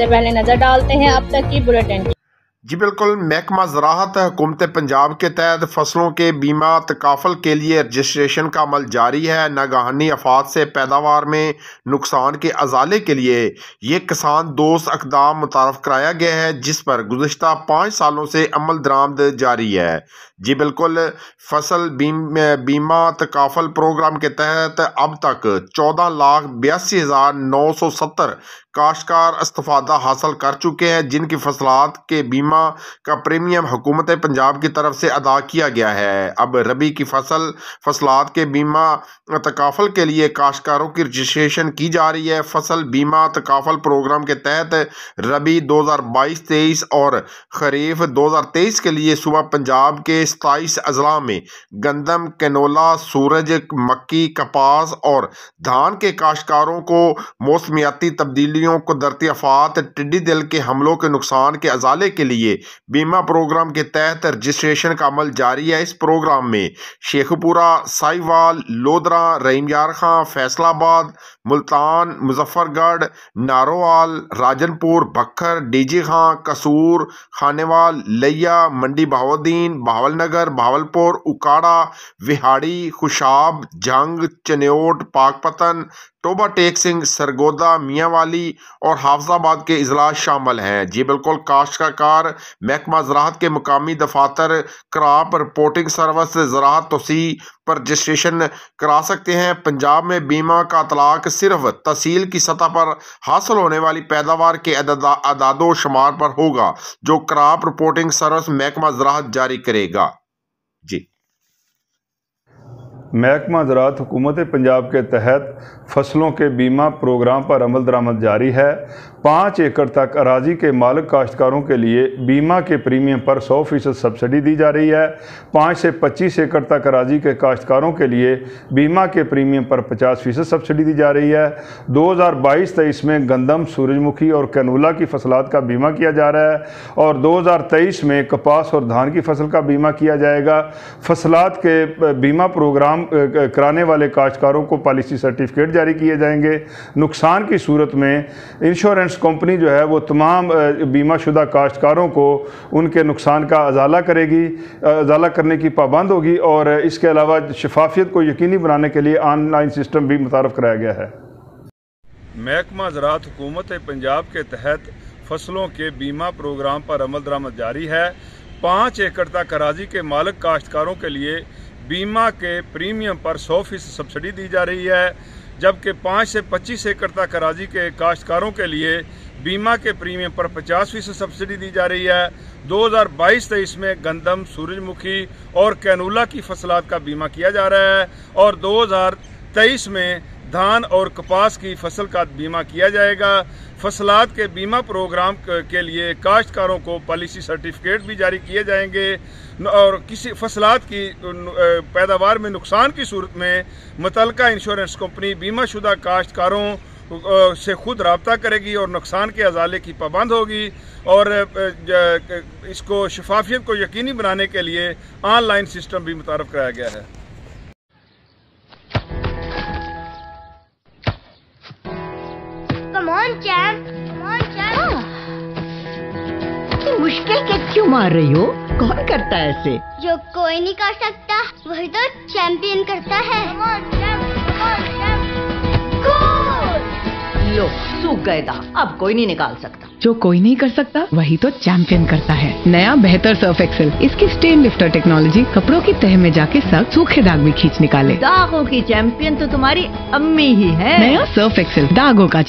सबसे पहले नजर डालते हैं अब तक की बुलेटिन। जी बिल्कुल, महकमा ज़राअत हुकूमत पंजाब के तहत फसलों के बीमा तकाफल के लिए रजिस्ट्रेशन का अमल जारी है। नागहानी आफात से पैदावार में नुकसान के अजाले के लिए ये किसान दोस्त इक़दाम मुतारफ़ कराया गया है, जिस पर गुज़िश्ता 5 सालों से अमल दरामद जारी है। जी बिल्कुल, फसल बीमा तकाफल प्रोग्राम के तहत अब तक 14,82,970 काश्तकार इस्तिफ़ादा हासिल कर चुके हैं, जिनकी फसलात के बीमा का प्रीमियम हुकूमत पंजाब की तरफ से अदा किया गया है। अब रबी की फसलात के बीमा तकाफल के लिए काश्तकारों की रजिस्ट्रेशन की जा रही है। फसल बीमा तकाफल प्रोग्राम के तहत रबी 2022-23 और खरीफ 2023 के लिए सूबा पंजाब के 27 अजला में गंदम, कैनोला, सूरज, मक्की, कपास और धान के काश्तकारों को मौसमियाती तब्दीलियों, कुदरती आफात, टिड्डी दल के हमलों के नुकसान के अजाले के लिए बीमा प्रोग्राम के तहत रजिस्ट्रेशन का अमल जारी है। इस प्रोग्राम में शेखपुरा, साहिवाल, लोधरा, रहीमयार खां, फैसलाबाद, मुल्तान, मुजफ्फरगढ़, नारोवाल, राजनपुर, भक्खर, डीजी खां, कसूर, खानेवाल, लिया, मंडी बहाउद्दीन, बहावलनगर, बहावलपुर, उकाड़ा, विहाड़ी, खुशाब, जंग, चन्योट, पाकपतन, टोबा टेक सिंह, सरगोदा, मियांवाली और हाफजाबाद के इजलास शामिल हैं। जी बिल्कुल, काश्तकार महकमा ज़राअत के मुकामी दफातर क्रॉप रिपोर्टिंग सर्विस ज़राअत तोसी पर रजिस्ट्रेशन करा सकते हैं। पंजाब में बीमा का इतलाक सिर्फ तहसील की सतह पर हासिल होने वाली पैदावार के अदादो शुमार पर होगा, जो क्रॉप रिपोर्टिंग सर्विस महकमा ज़राअत जारी करेगा। जी, महकमा ज़राअत हुकूमत पंजाब के तहत फसलों के बीमा प्रोग्राम पर अमल दरामद जारी है। 5 एकड़ तक अराजी के मालिक काश्तकारों के लिए बीमा के प्रीमियम पर 100% सब्सिडी दी जा रही है। 5 से 25 एकड़ तक अराजी के काश्तकारों के लिए बीमा के प्रीमियम पर 50% सब्सिडी दी जा रही है। 2022-23 में गंदम, सूरजमुखी और कैनोला की फसलात का बीमा किया जा रहा है और 2023 में कपास और धान की फसल का बीमा किया जाएगा। फसलात के बीमा प्रोग्राम कराने वाले काश्तकारों को पॉलिसी सर्टिफिकेट जारी किए जाएंगे। नुकसान की सूरत में इंश्योरेंस कंपनी जो है वो तमाम बीमा शुदा काश्तकारों को उनके नुकसान का अजाला करेगी, अजाला करने की पाबंद होगी और इसके अलावा शफाफियत को यकीनी बनाने के लिए ऑनलाइन सिस्टम भी मुतारफ़ कराया गया है। महकमा ज़राअत हुकूमत पंजाब के तहत फसलों के बीमा प्रोग्राम पर अमल दरामद जारी है। 5 एकड़ तक अराजी के मालिक काश्तकारों के लिए बीमा के प्रीमियम पर 100% सब्सिडी दी जा रही है, जबकि 5 से 25 एकड़ तक अराजी के काश्तकारों के लिए बीमा के प्रीमियम पर 50% सब्सिडी दी जा रही है। 2022-23 में गंदम, सूरजमुखी और कैनोला की फसलात का बीमा किया जा रहा है और 2023 में धान और कपास की फसल का बीमा किया जाएगा। फसलात के बीमा प्रोग्राम के लिए काश्तकारों को पॉलिसी सर्टिफिकेट भी जारी किए जाएंगे और किसी फसलात की पैदावार में नुकसान की सूरत में मुतल्लिका इंश्योरेंस कंपनी बीमा शुदा काश्तकारों से खुद रब्ता करेगी और नुकसान के अजाले की पाबंद होगी और इसको शफाफियत को यकीनी बनाने के लिए ऑनलाइन सिस्टम भी मुतारफ़ कराया गया है। इतनी मुश्किल के क्यों मार रही हो? कौन करता है ऐसे? जो कोई नहीं कर सकता वही तो चैंपियन करता है। लो, सूख गए दाग, अब कोई नहीं निकाल सकता। जो कोई नहीं कर सकता वही तो चैंपियन करता है। नया बेहतर सर्फ एक्सेल, इसकी स्टेन लिफ्टर टेक्नोलॉजी कपड़ों की तह में जाके सख्त सूखे दाग भी खींच निकाले। दागों की चैंपियन तो तुम्हारी अम्मी ही है। नया सर्फ एक्सेल, दागों का